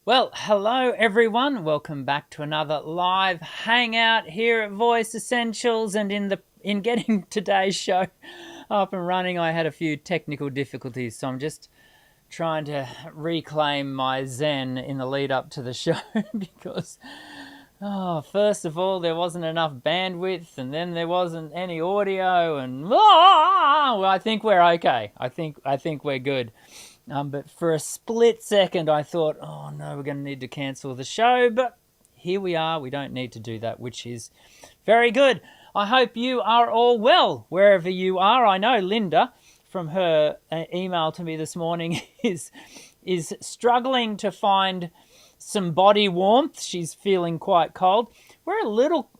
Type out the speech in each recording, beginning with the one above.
Well, hello everyone. Welcome back to another live hangout here at Voice Essentials. And in getting today's show up and running, I had a few technical difficulties, so I'm just trying to reclaim my zen in the lead up to the show because first of all, there wasn't enough bandwidth, and then there wasn't any audio, and well, I think we're okay. I think we're good. But for a split second, I thought, oh no, we're going to need to cancel the show. But here we are. We don't need to do that, which is very good. I hope you are all well, wherever you are. I know Linda, from her email to me this morning, is struggling to find some body warmth. She's feeling quite cold.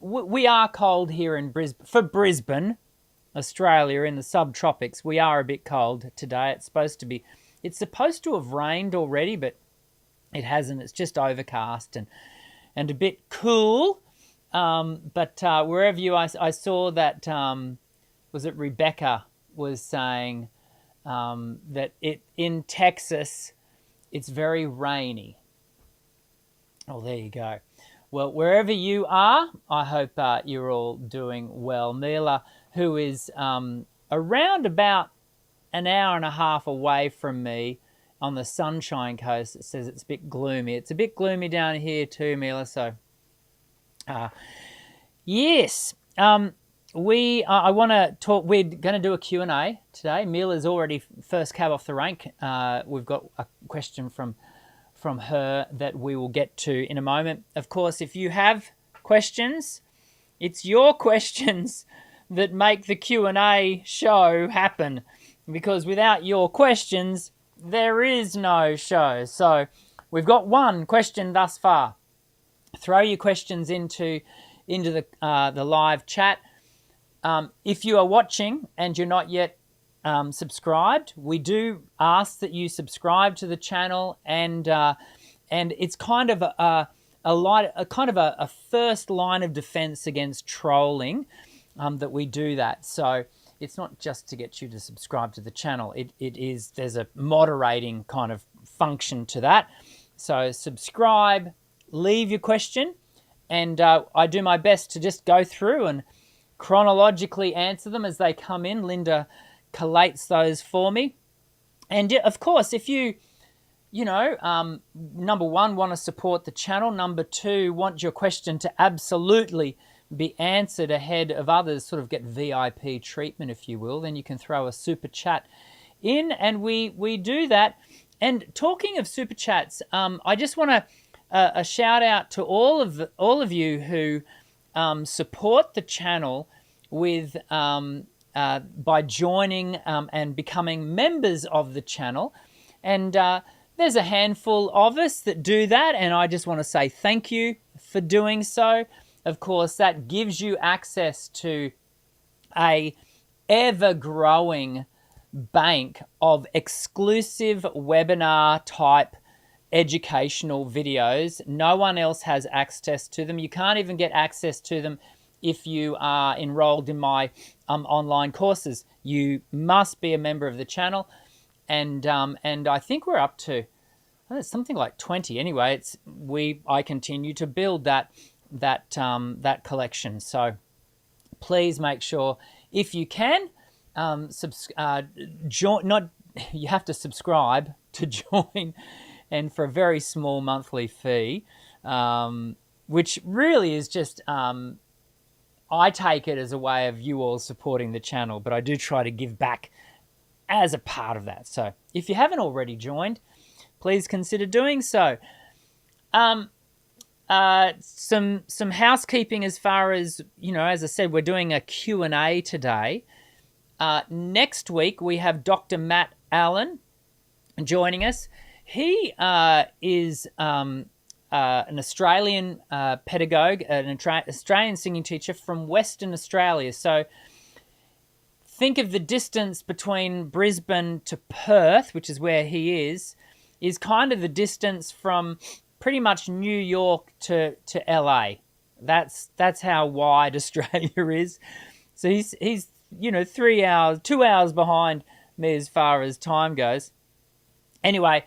We are cold here in Brisbane. For Brisbane, Australia, in the subtropics, we are a bit cold today. It's supposed to have rained already, but it hasn't. It's just overcast and a bit cool. But wherever I saw that, was it Rebecca was saying that in Texas, it's very rainy. Oh, there you go. Well, wherever you are, I hope you're all doing well. Mila, who is around about an hour and a half away from me on the Sunshine Coast, it says it's a bit gloomy. It's a bit gloomy down here too, Mila. So, yes, I want to talk. We're going to do a Q&A today. Mila's already first cab off the rank. We've got a question from her that we will get to in a moment. Of course, if you have questions, it's your questions that make the Q&A show happen, because without your questions, there is no show. So we've got one question thus far. Throw your questions into the live chat. If you are watching and you're not yet subscribed, we do ask that you subscribe to the channel, and it's kind of a first line of defense against trolling that we do that. So it's not just to get you to subscribe to the channel. There's a moderating kind of function to that. So subscribe, leave your question, and I do my best to just go through and chronologically answer them as they come in. Linda collates those for me. And of course, if you number one, want to support the channel, number two, want your question to absolutely be answered ahead of others, sort of get VIP treatment, if you will, then you can throw a super chat in, and we do that. And talking of super chats, I just want a shout out to all of you who support the channel with by joining and becoming members of the channel. And there's a handful of us that do that, and I just want to say thank you for doing so. Of course, that gives you access to a ever-growing bank of exclusive webinar type educational videos. No one else has access to them. You can't even get access to them if you are enrolled in my online courses. You must be a member of the channel, and I think we're up to something like 20. Anyway, I continue to build that collection. So please make sure, if you can, join. You have to subscribe to join, and for a very small monthly fee, which really is just, I take it as a way of you all supporting the channel, but I do try to give back as a part of that. So if you haven't already joined, please consider doing so. Some housekeeping as far as, as I said, we're doing a Q&A today. Next week, we have Dr. Matt Allen joining us. He is an Australian pedagogue, an Australian singing teacher from Western Australia. So think of the distance between Brisbane to Perth, which is where he is kind of the distance from pretty much New York to LA. That's how wide Australia is. So he's 2 hours behind me as far as time goes. Anyway,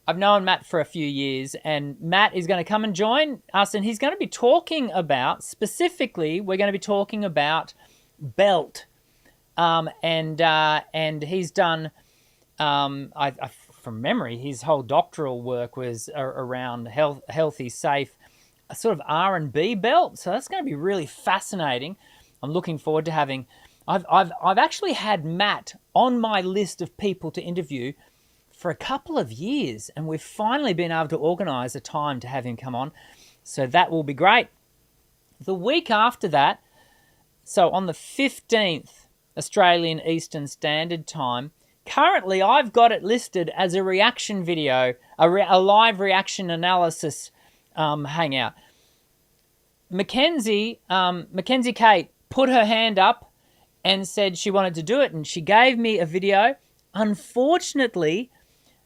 I've known Matt for a few years, and Matt is going to come and join us, and he's going to be talking about, specifically, we're going to be talking about belt. And he's done, from memory, his whole doctoral work was around healthy, safe, a sort of R&B belt. So that's going to be really fascinating. I'm looking forward to having. I've actually had Matt on my list of people to interview for a couple of years, and we've finally been able to organise a time to have him come on. So that will be great. The week after that, so on the 15th Australian Eastern Standard Time, currently I've got it listed as a reaction video, a live reaction analysis hangout. Mackenzie Kate put her hand up and said she wanted to do it, and she gave me a video. Unfortunately,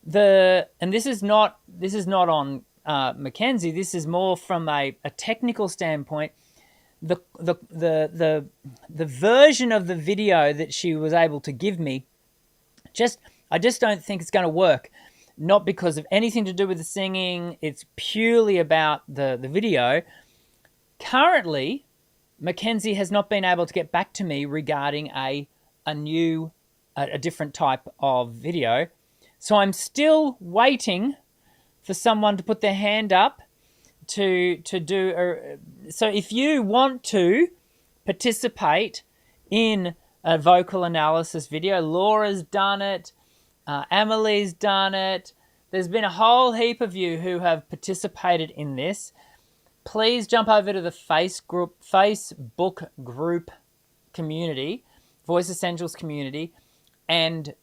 and this is not on Mackenzie. This is more from a technical standpoint. The version of the video that she was able to give me, I just don't think it's going to work. Not because of anything to do with the singing. It's purely about the video. Currently, Mackenzie has not been able to get back to me regarding a different type of video. So I'm still waiting for someone to put their hand up to do. So if you want to participate in a vocal analysis video, Laura's done it, Amelie's done it. There's been a whole heap of you who have participated in this. Please jump over to the Facebook group community, Voice Essentials community, and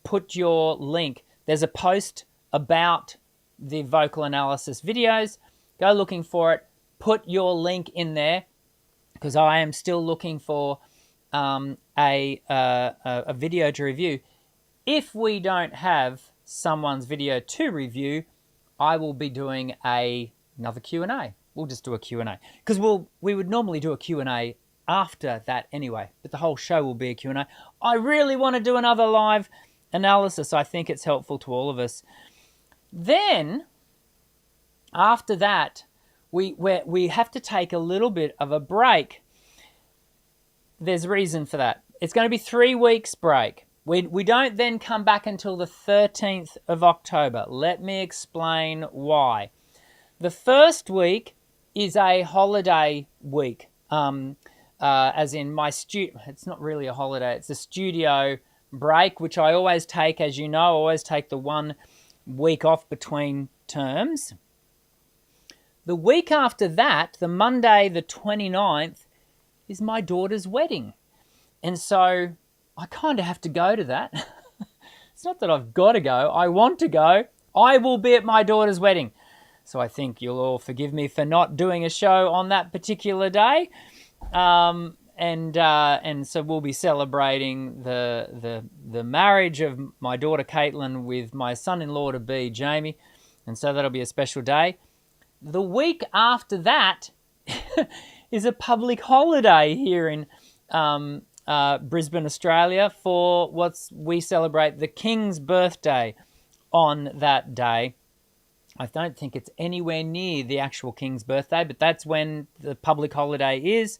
put your link. There's a post about the vocal analysis videos. Go looking for it. Put your link in there, because I am still looking for a video to review. If we don't have someone's video to review, I will be doing another Q&A. We'll just do a Q&A, because we would normally do a Q&A after that anyway, but the whole show will be a Q&A. I really want to do another live analysis. I think it's helpful to all of us. Then, after that, we have to take a little bit of a break. There's a reason for that. It's going to be 3 weeks break. We don't then come back until the 13th of October. Let me explain why. The first week is a holiday week. As in it's not really a holiday, it's a studio break, which I always take, as you know, I always take the 1 week off between terms. The week after that, the Monday, the 29th, is my daughter's wedding. And so I kind of have to go to that. It's not that I've got to go, I want to go. I will be at my daughter's wedding. So I think you'll all forgive me for not doing a show on that particular day. And so we'll be celebrating the marriage of my daughter Caitlin with my son-in-law to be Jamie, and so that'll be a special day. The week after that is a public holiday here in Brisbane, Australia, for we celebrate the King's birthday on that day. I don't think it's anywhere near the actual King's birthday, but that's when the public holiday is.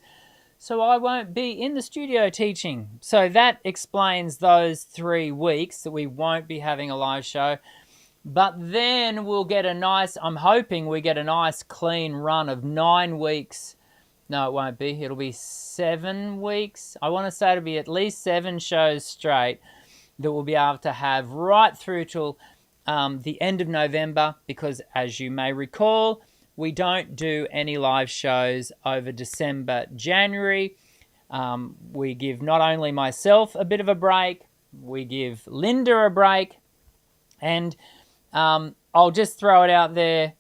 So I won't be in the studio teaching. So that explains those 3 weeks that we won't be having a live show. But then we'll get I'm hoping we get a nice clean run of 9 weeks. No, it won't be. It'll be 7 weeks. I want to say it'll be at least 7 shows straight that we'll be able to have right through till the end of November, because as you may recall, we don't do any live shows over December, January. We give not only myself a bit of a break, we give Linda a break. And I'll just throw it out there.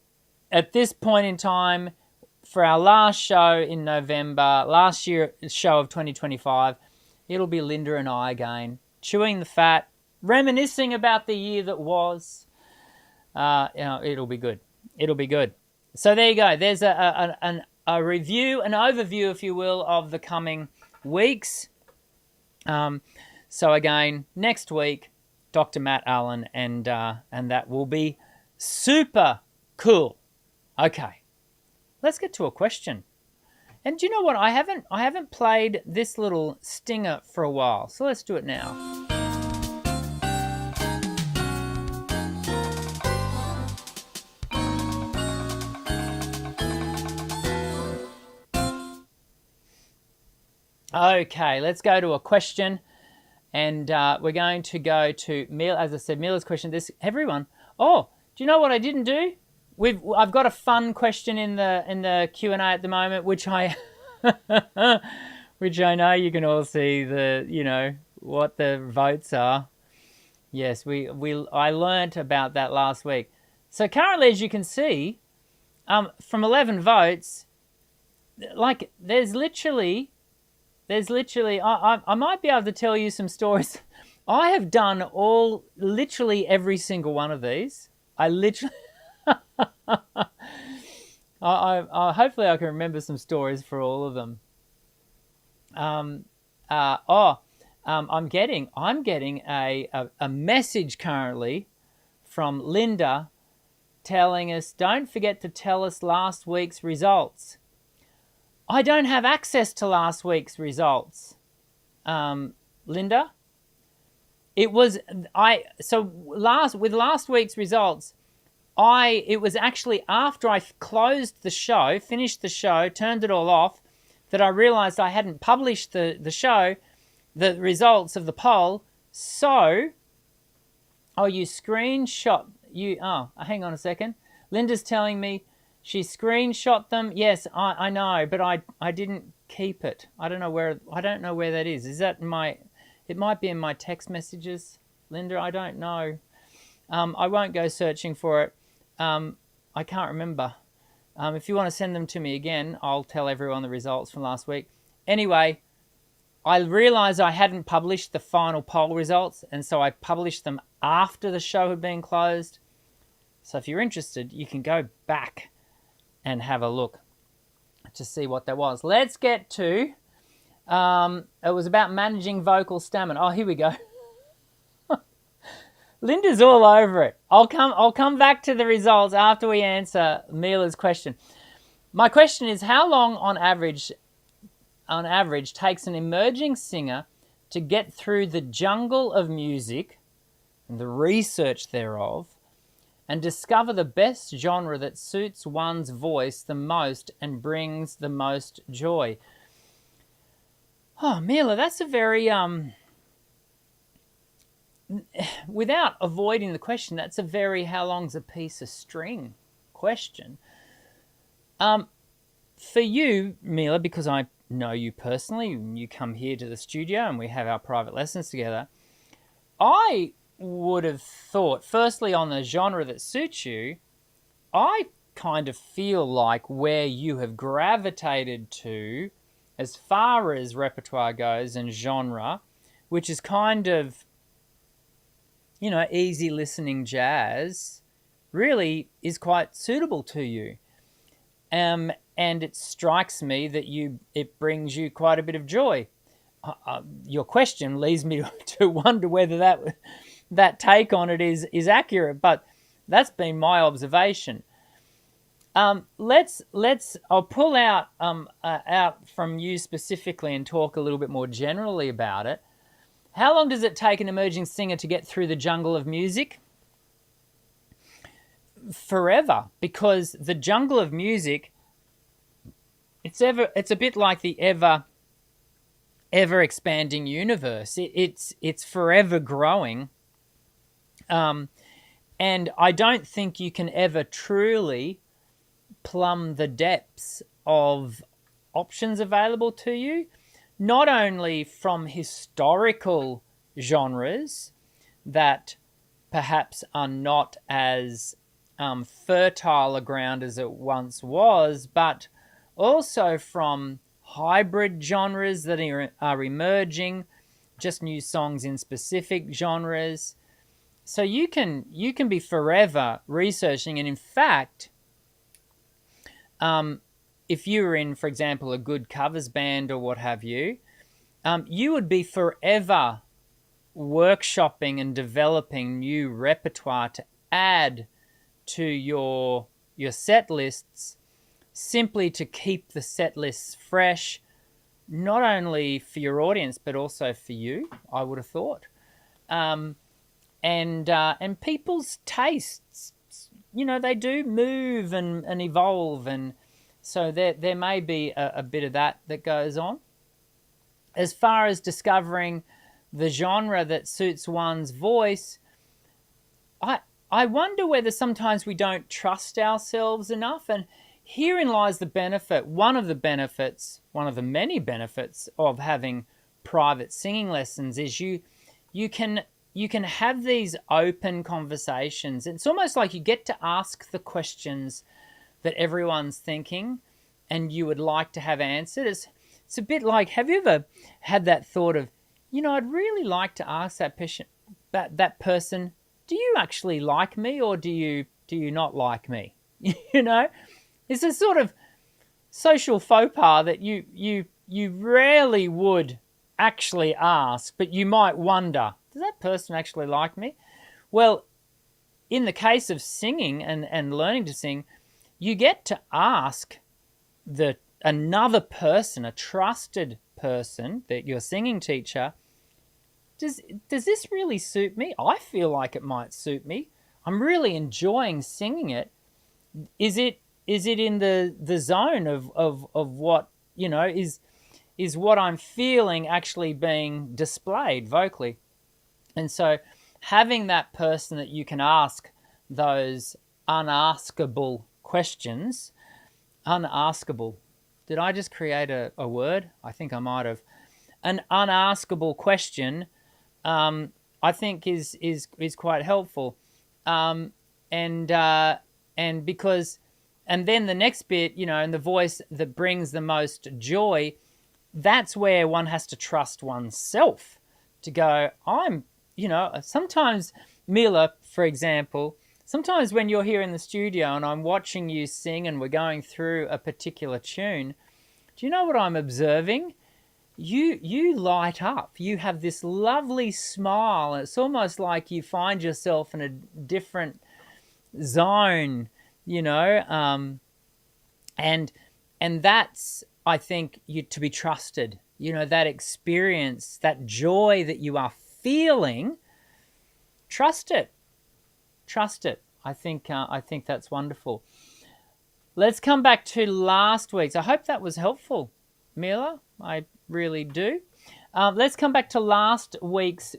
At this point in time, for our last show in November, last year show of 2025, it'll be Linda and I again, chewing the fat, reminiscing about the year that was. It'll be good. It'll be good. So there you go. There's a review, an overview, if you will, of the coming weeks. So again, next week, Dr. Matt Allen, and that will be Super cool. Okay, let's get to a question. And do you know what? I haven't played this little stinger for a while, so let's do it now. Okay, let's go to a question, and we're going to go to Mila. As I said, Mila's question. This everyone. Oh, do you know what I didn't do? I've got a fun question in the Q&A at the moment, which I which I know you can all see what the votes are. Yes, I learnt about that last week. So currently, as you can see, from 11 votes, like there's literally I might be able to tell you some stories. I have done literally every single one of these. I literally hopefully I can remember some stories for all of them. I'm getting a message currently from Linda telling us, don't forget to tell us last week's results. I don't have access to last week's results, Linda. With last week's results, it was actually after I closed the show, finished the show, turned it all off, that I realized I hadn't published the results of the poll. So, hang on a second. Linda's telling me she screenshot them. Yes, I know, but I didn't keep it. I don't know where that is. Is that it might be in my text messages, Linda, I don't know. I won't go searching for it. I can't remember. If you want to send them to me again, I'll tell everyone the results from last week. Anyway, I realized I hadn't published the final poll results, and so I published them after the show had been closed. So if you're interested, you can go back and have a look to see what that was. Let's get to, it was about managing vocal stamina. Oh, here we go. Linda's all over it. I'll come back to the results after we answer Mila's question. My question is, how long on average takes an emerging singer to get through the jungle of music and the research thereof and discover the best genre that suits one's voice the most and brings the most joy? Oh, Mila, that's a very, without avoiding the question, that's a very how long's a piece of string question. For you, Mila, because I know you personally, you come here to the studio and we have our private lessons together, I would have thought, firstly, on the genre that suits you, I kind of feel like where you have gravitated to as far as repertoire goes and genre, which is kind of, easy listening jazz, really is quite suitable to you. And it strikes me that it brings you quite a bit of joy. Your question leads me to wonder whether that take on it is accurate, but that's been my observation. I'll pull out from you specifically and talk a little bit more generally about it. How long does it take an emerging singer to get through the jungle of music? Forever, because the jungle of music, it's a bit like the ever expanding universe. It's forever growing, and I don't think you can ever truly plumb the depths of options available to you, not only from historical genres that perhaps are not as fertile a ground as it once was, but also from hybrid genres that are emerging, just new songs in specific genres. So you can be forever researching, and in fact, if you were in, for example, a good covers band or what have you, you would be forever workshopping and developing new repertoire to add to your set lists simply to keep the set lists fresh, not only for your audience but also for you, I would have thought. And people's tastes, they do move and evolve, and so there may be a bit of that goes on. As far as discovering the genre that suits one's voice, I wonder whether sometimes we don't trust ourselves enough, and herein lies the benefit. One of the many benefits of having private singing lessons is you can have these open conversations. It's almost like you get to ask the questions that everyone's thinking and you would like to have answered. It's a bit like, have you ever had that thought of, I'd really like to ask that person, do you actually like me, or do you not like me? It's a sort of social faux pas that you rarely would actually ask, but you might wonder, does that person actually like me? Well, in the case of singing and learning to sing, you get to ask another person, a trusted person, that your singing teacher, does this really suit me? I feel like it might suit me. I'm really enjoying singing it. Is it in the zone of what, is what I'm feeling actually being displayed vocally? And so having that person that you can ask those unaskable questions, unaskable. Did I just create a word? I think I might have. An unaskable question, I think is quite helpful. And then the next bit, and the voice that brings the most joy, that's where one has to trust oneself to go, sometimes, Mila, for example, sometimes when you're here in the studio and I'm watching you sing and we're going through a particular tune, do you know what I'm observing? You light up. You have this lovely smile. It's almost like you find yourself in a different zone, and that's, I think, to be trusted. That experience, that joy that you are feeling, trust it. I think that's wonderful. Let's come back to last week's. I hope that was helpful, Mila. I really do. Let's come back to last week's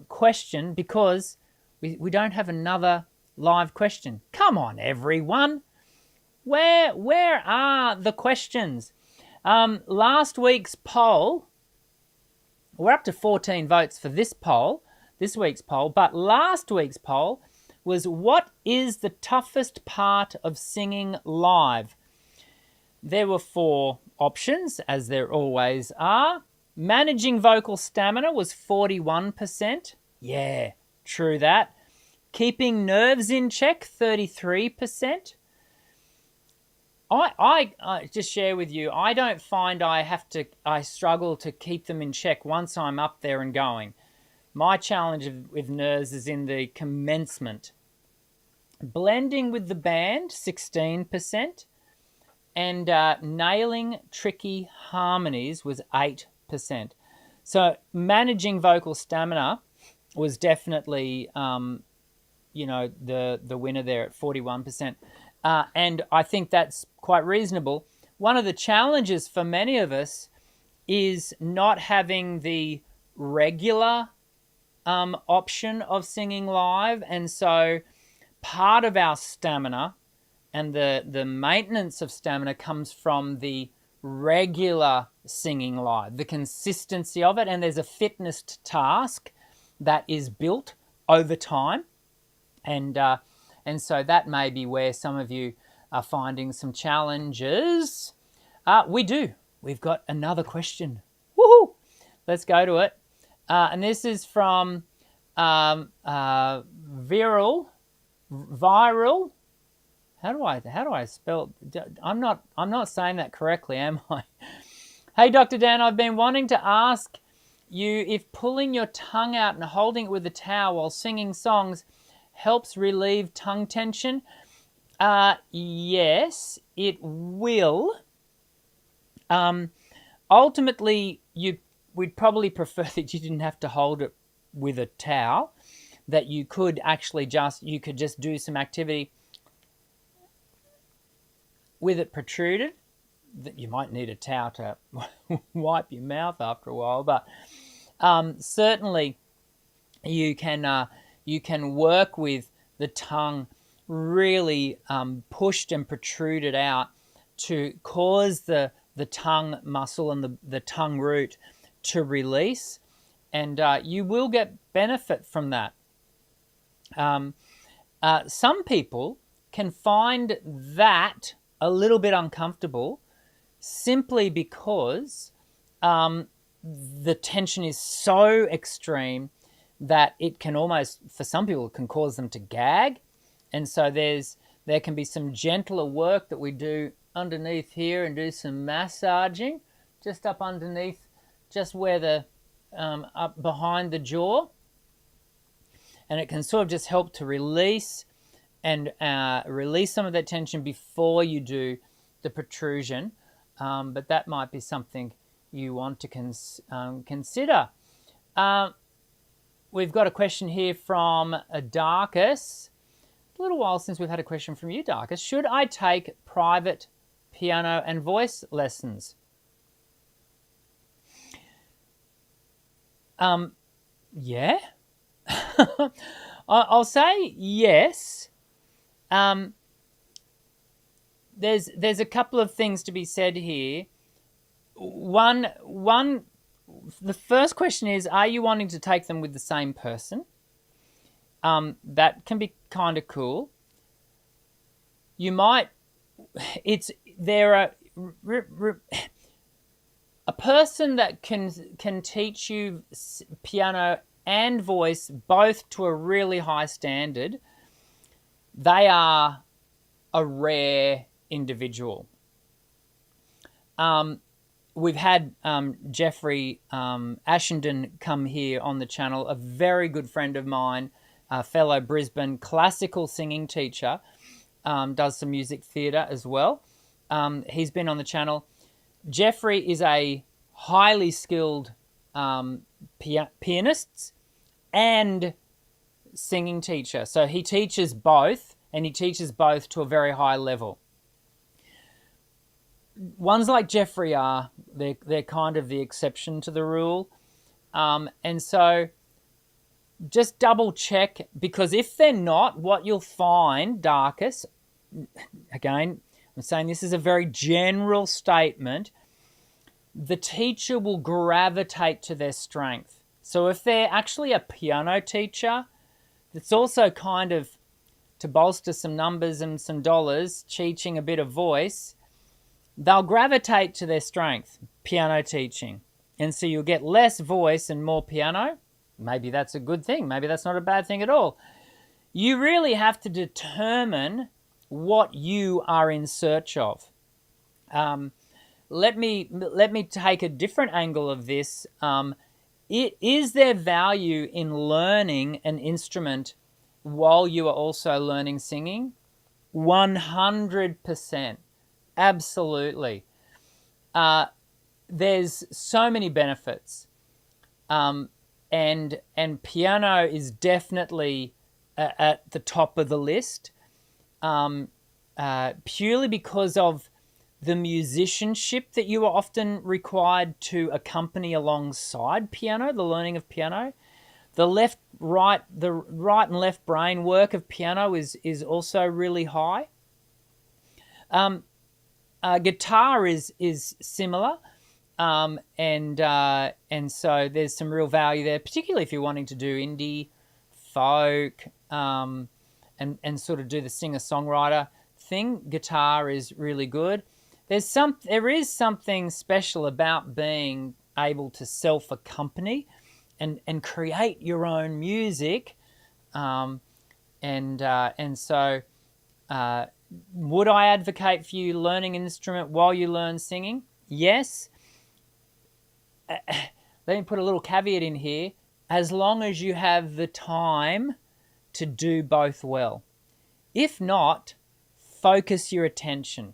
question, because we don't have another live question. Come on, everyone. Where are the questions? Last week's poll, we're up to 14 votes for this week's poll, but last week's poll was, what is the toughest part of singing live? There were 4 options, as there always are. Managing vocal stamina was 41%. Yeah, true that. Keeping nerves in check, 33%. I just share with you, I don't find I struggle to keep them in check once I'm up there and going. My challenge with nerves is in the commencement. Blending with the band, 16%. And nailing tricky harmonies was 8%. So managing vocal stamina was definitely, the winner there at 41%. And I think that's quite reasonable. One of the challenges for many of us is not having the regular option of singing live. And so part of our stamina and the maintenance of stamina comes from the regular singing live, the consistency of it. And there's a fitness task that is built over time. And so that may be where some of you are finding some challenges. We've got another question. Woohoo! Let's go to it. And this is from Viral. How do I spell? I'm not saying that correctly, am I? Hey, Dr. Dan, I've been wanting to ask you if pulling your tongue out and holding it with a towel while singing songs helps relieve tongue tension? Yes, it will. Ultimately, we'd probably prefer that you didn't have to hold it with a towel, that you could actually you could just do some activity with it protruded. That you might need a towel to wipe your mouth after a while, but certainly you can work with the tongue really pushed and protruded out to cause the tongue muscle and the tongue root to release, and you will get benefit from that. Some people can find that a little bit uncomfortable simply because the tension is so extreme that it can almost, for some people, it can cause them to gag. And so there can be some gentler work that we do underneath here and do some massaging just up underneath, just where the up behind the jaw, and it can sort of just help to release and release some of that tension before you do the protrusion. But that might be something you want to consider. We've got a question here from Darkus. A little while since we've had a question from you, Darkus. Should I take private piano and voice lessons? Yeah. I'll say yes. There's a couple of things to be said here. One, the first question is, are you wanting to take them with the same person? That can be kind of cool. You might, a person that can teach you piano and voice both to a really high standard, they are a rare individual. We've had Jeffrey Ashenden come here on the channel, a very good friend of mine, a fellow Brisbane classical singing teacher, does some music theatre as well. He's been on the channel. Jeffrey is a highly skilled pianist and singing teacher. So he teaches both, and he teaches both to a very high level. Ones like Jeffrey they're kind of the exception to the rule. And so just double check, because if they're not, what you'll find, Darkus, again, I'm saying this is a very general statement, the teacher will gravitate to their strength. So if they're actually a piano teacher, it's also kind of to bolster some numbers and some dollars, teaching a bit of voice, they'll gravitate to their strength, piano teaching. And so you'll get less voice and more piano. Maybe that's a good thing. Maybe that's not a bad thing at all. You really have to determine what you are in search of. Let me take a different angle of this. Is there value in learning an instrument while you are also learning singing? 100%. Absolutely. There's so many benefits. And piano is definitely at the top of the list, purely because of the musicianship that you are often required to accompany alongside piano, the learning of piano. The right and left brain work of piano is also really high. Guitar is similar, and so there's some real value there, particularly if you're wanting to do indie, folk, and sort of do the singer-songwriter thing. Guitar is really good. There is something special about being able to self-accompany and create your own music, and so would I advocate for you learning an instrument while you learn singing? Yes. Let me put a little caveat in here. As long as you have the time to do both well. If not, focus your attention.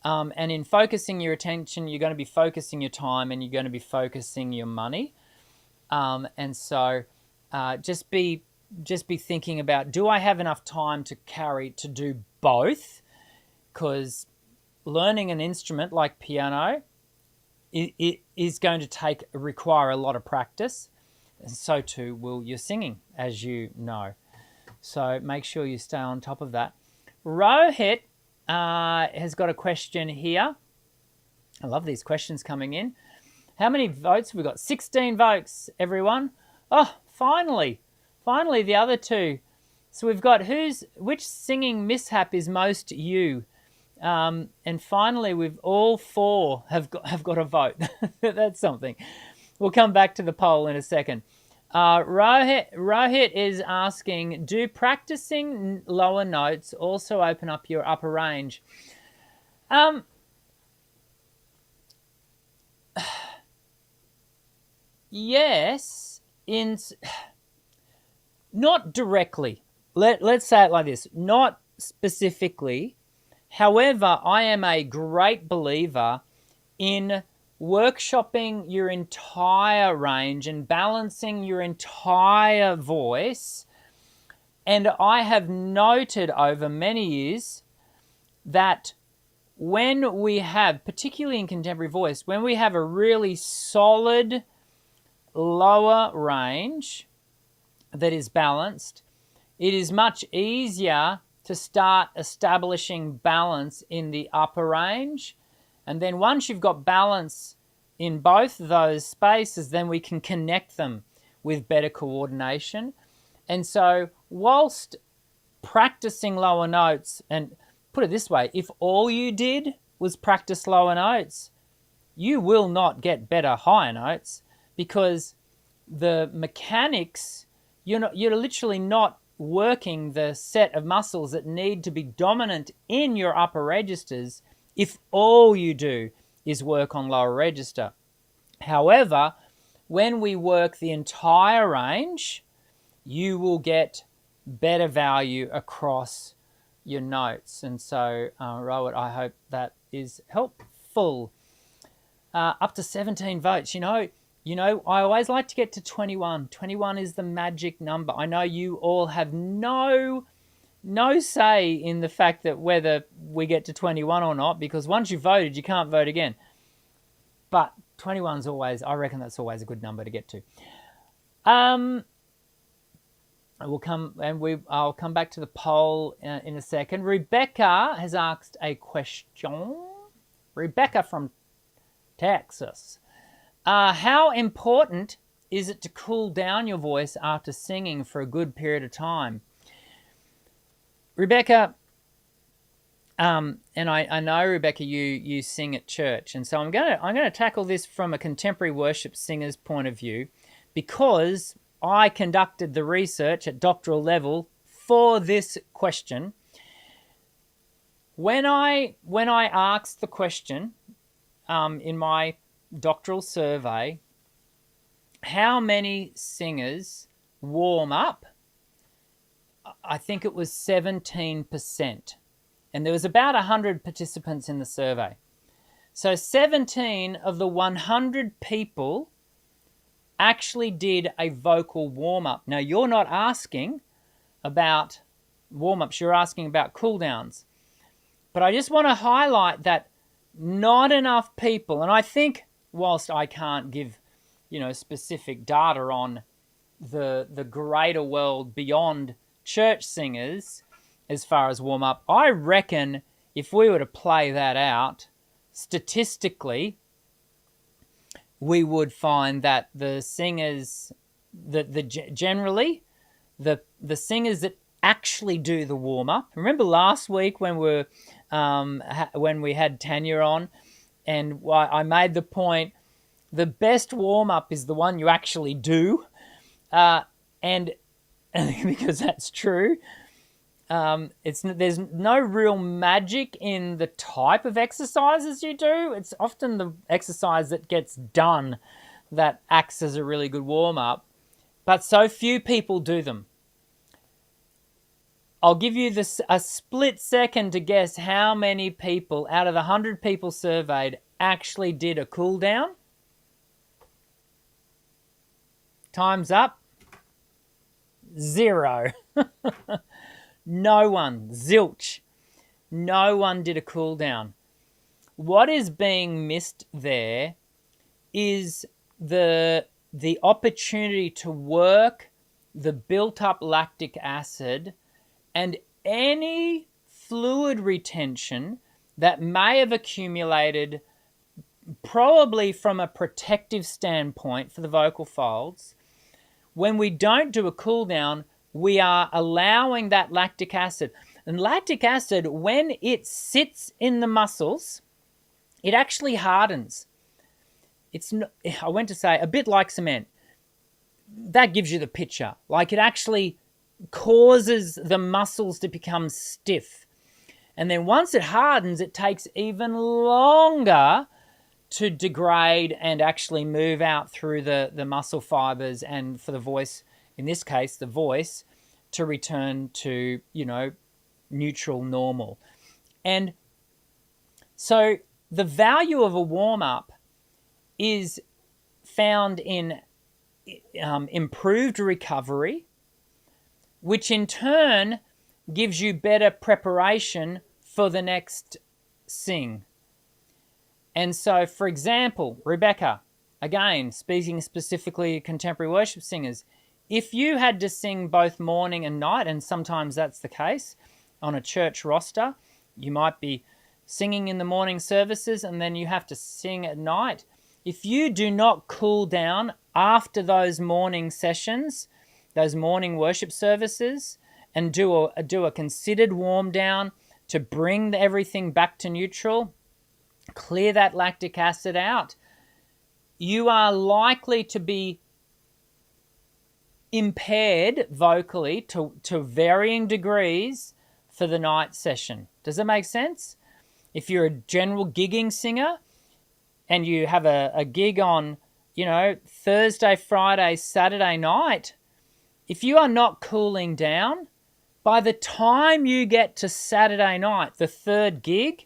And in focusing your attention, you're going to be focusing your time and you're going to be focusing your money. And so just be thinking about, do I have enough time to do both? Because learning an instrument like piano, it is going to require a lot of practice. And so too will your singing, as you know. So make sure you stay on top of that. Rohit has got a question here. I love these questions coming in. How many votes have we got? 16 votes, everyone. Oh, finally the other two. So we've got which singing mishap is most you? And finally, we've all four have got a vote. That's something. We'll come back to the poll in a second. Rohit is asking, do practicing lower notes also open up your upper range? Yes, not directly. Let's say it like this, not specifically. However, I am a great believer in workshopping your entire range and balancing your entire voice. And I have noted over many years that when we have, particularly in contemporary voice, when we have a really solid lower range that is balanced, it is much easier to start establishing balance in the upper range. And then once you've got balance in both those spaces, then we can connect them with better coordination. And so whilst practicing lower notes, and put it this way, if all you did was practice lower notes, you will not get better higher notes, because the mechanics, you're literally not working the set of muscles that need to be dominant in your upper registers if all you do is work on lower register. However, when we work the entire range, you will get better value across your notes. And so, Rohit, I hope that is helpful. Up to 17 votes. I always like to get to 21. 21 is the magic number. I know you all have no say in the fact that whether we get to 21 or not, because once you've voted, you can't vote again. But 21's always, I reckon that's always a good number to get to. I'll come back to the poll in a second. Rebecca has asked a question. Rebecca from Texas. How important is it to cool down your voice after singing for a good period of time? Rebecca, and I know, Rebecca, you sing at church, and so I'm gonna tackle this from a contemporary worship singer's point of view, because I conducted the research at doctoral level for this question. When I asked the question in my doctoral survey, how many singers warm up, I think it was 17%. And there was about 100 participants in the survey. So 17 of the 100 people actually did a vocal warm-up. Now, you're not asking about warm-ups, you're asking about cool-downs. But I just want to highlight that not enough people, and I think whilst I can't give, specific data on the greater world beyond church singers as far as warm-up, I reckon if we were to play that out statistically, we would find that the singers, generally the singers that actually do the warm-up. Remember last week when we had Tanya on, and I made the point, the best warm-up is the one you actually do, and because that's true. There's no real magic in the type of exercises you do. It's often the exercise that gets done that acts as a really good warm-up, but so few people do them. I'll give you a split second to guess how many people out of the 100 people surveyed actually did a cool down. Time's up. 0. No one. Zilch. No one did a cool down. What is being missed there is the opportunity to work the built-up lactic acid and any fluid retention that may have accumulated, probably from a protective standpoint for the vocal folds. When we don't do a cool down, we are allowing that lactic acid. And lactic acid, when it sits in the muscles, it actually hardens. It's not, I went to say, a bit like cement. That gives you the picture. Like, it actually causes the muscles to become stiff. And then once it hardens, it takes even longer to degrade and actually move out through the muscle fibers, and for the voice, in this case, the voice, to return to, neutral, normal. And so the value of a warm-up is found in improved recovery, which in turn gives you better preparation for the next sing. And so, for example, Rebecca, again, speaking specifically to contemporary worship singers, if you had to sing both morning and night, and sometimes that's the case on a church roster, you might be singing in the morning services and then you have to sing at night. If you do not cool down after those morning sessions, those morning worship services, and do a considered warm down to bring everything back to neutral, clear that lactic acid out, you are likely to be impaired vocally to varying degrees for the night session. Does that make sense? If you're a general gigging singer and you have a gig on, Thursday, Friday, Saturday night, if you are not cooling down, by the time you get to Saturday night, the third gig,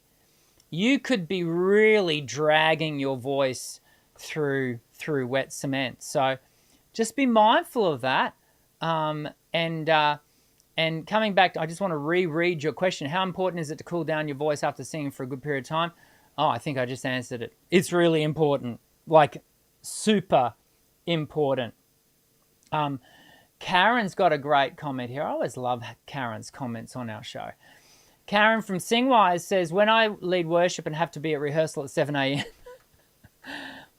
you could be really dragging your voice through wet cement. So just be mindful of that. And coming back, I just want to reread your question. How important is it to cool down your voice after singing for a good period of time? Oh, I think I just answered it. It's really important, like super important. Karen's got a great comment here. I always love Karen's comments on our show. Karen from Singwise says, when I lead worship and have to be at rehearsal at 7 a.m.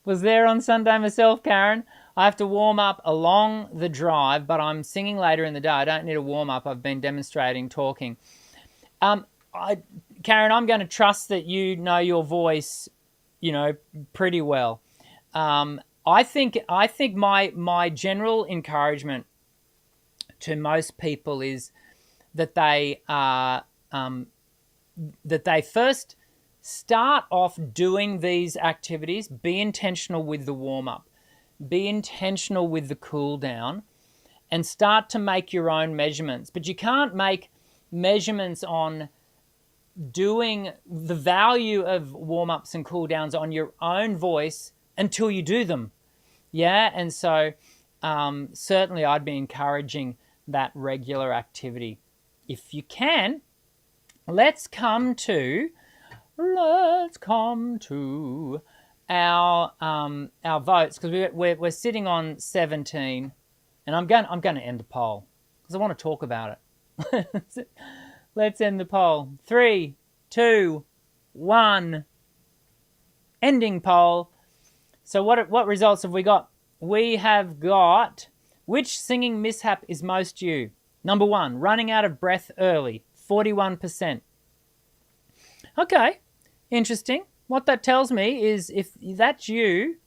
Was there on Sunday myself, Karen. I have to warm up along the drive, but I'm singing later in the day. I don't need a warm up. I've been demonstrating, talking. Karen, I'm going to trust that you know your voice, pretty well. I think my general encouragement to most people is that they first start off doing these activities. Be intentional with the warm-up. Be intentional with the cool down, and start to make your own measurements. But you can't make measurements on doing the value of warm-ups and cool downs on your own voice until you do them. Yeah, and so certainly I'd be encouraging that regular activity. If you can, let's come to our votes, because we're sitting on 17, and I'm going to end the poll because I want to talk about it. Let's end the poll. 3, 2, 1. Ending poll. So what results have we got? We have got, which singing mishap is most you? Number 1, running out of breath early, 41%. Okay, interesting. What that tells me is if that's you,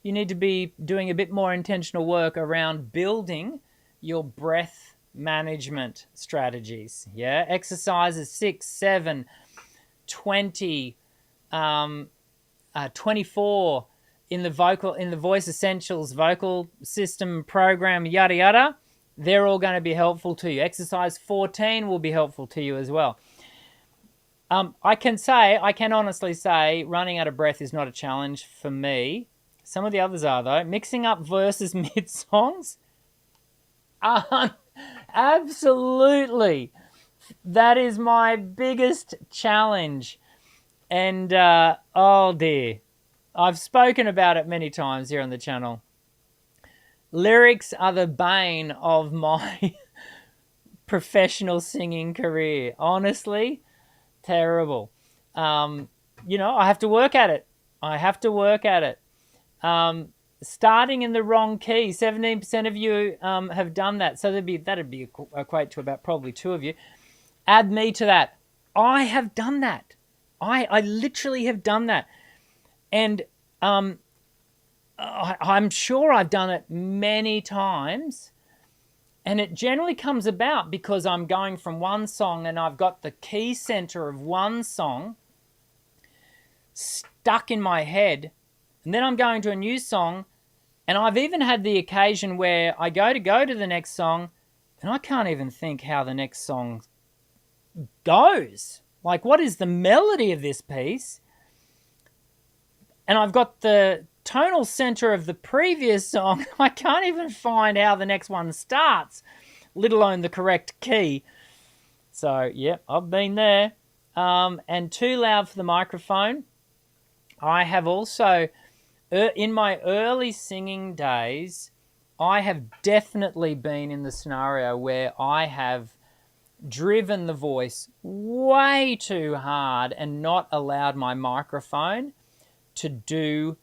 you need to be doing a bit more intentional work around building your breath management strategies. Yeah, exercises 6, 7, 20, 24 in the Voice Essentials vocal system program, yada yada. they're all going to be helpful to you. Exercise 14 will be helpful to you as well. I can honestly say running out of breath is not a challenge for me. Some of the others are, though. Mixing up verses mid-songs? Absolutely. That is my biggest challenge. And, oh dear, I've spoken about it many times here on the channel. Lyrics are the bane of my professional singing career. Honestly, terrible. You know, I have to work at it. Starting in the wrong key. 17% of you have done that. So that'd be equate to about probably 2 of you. Add me to that. I have done that. I literally have done that. And I'm sure I've done it many times. And it generally comes about because I'm going from one song and I've got the key center of one song stuck in my head. And then I'm going to a new song. And I've even had the occasion where I go to the next song and I can't even think how the next song goes. Like, what is the melody of this piece? And I've got the tonal center of the previous song. I can't even find how the next one starts, let alone the correct key. So, yeah, I've been there. And too loud for the microphone. I have also, in my early singing days, I have definitely been in the scenario where I have driven the voice way too hard and not allowed my microphone to do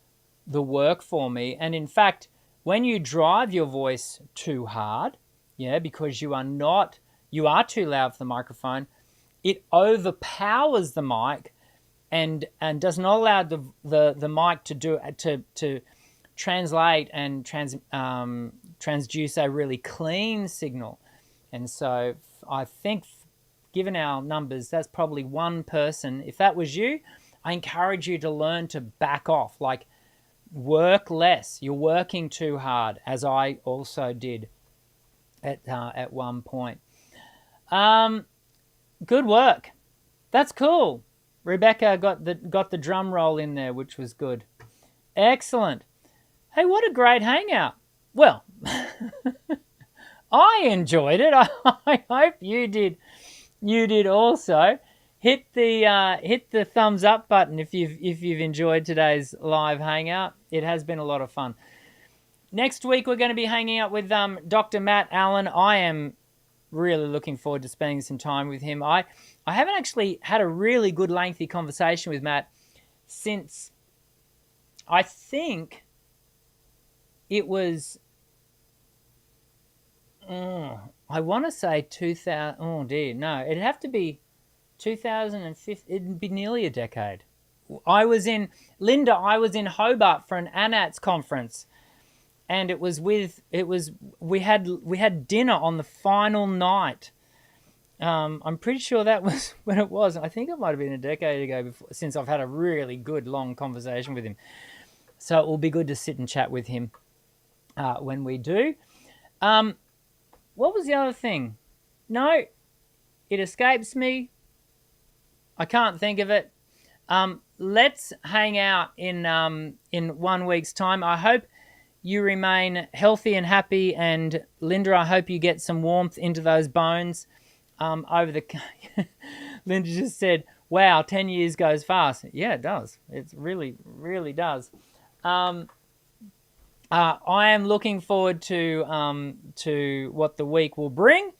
the work for me. And in fact, when you drive your voice too hard, because you are too loud for the microphone, it overpowers the mic and does not allow the mic to translate and transduce a really clean signal. And so I think, given our numbers, that's probably one person. If that was you, I encourage you to learn to back off, like work less. You're working too hard, as I also did at one point. Good work. That's cool. Rebecca got the drum roll in there, which was good. Excellent. Hey, what a great hangout. Well, I enjoyed it. I hope you did. You did also. Hit the thumbs up button if you've enjoyed today's live hangout. It has been a lot of fun. Next week we're going to be hanging out with Dr. Matt Allen. I am really looking forward to spending some time with him. I haven't actually had a really good lengthy conversation with Matt since, I think it was, I want to say 2000. Oh dear, no, it'd have to be 2015. It'd be nearly a decade. I was in Hobart for an ANATS conference, and we had dinner on the final night. I'm pretty sure that was when it was. I think it might have been a decade ago since I've had a really good long conversation with him. So it will be good to sit and chat with him when we do. What was the other thing? No, it escapes me. I can't think of it. Let's hang out in 1 week's time. I hope you remain healthy and happy, and Linda, I hope you get some warmth into those bones over the... Linda just said, wow, 10 years goes fast. Yeah, it does. It really, really does. I am looking forward to what the week will bring,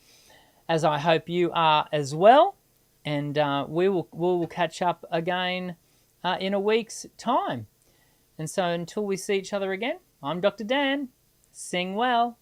as I hope you are as well. And we will catch up again in a week's time. And so until we see each other again, I'm Dr. Dan. Sing well.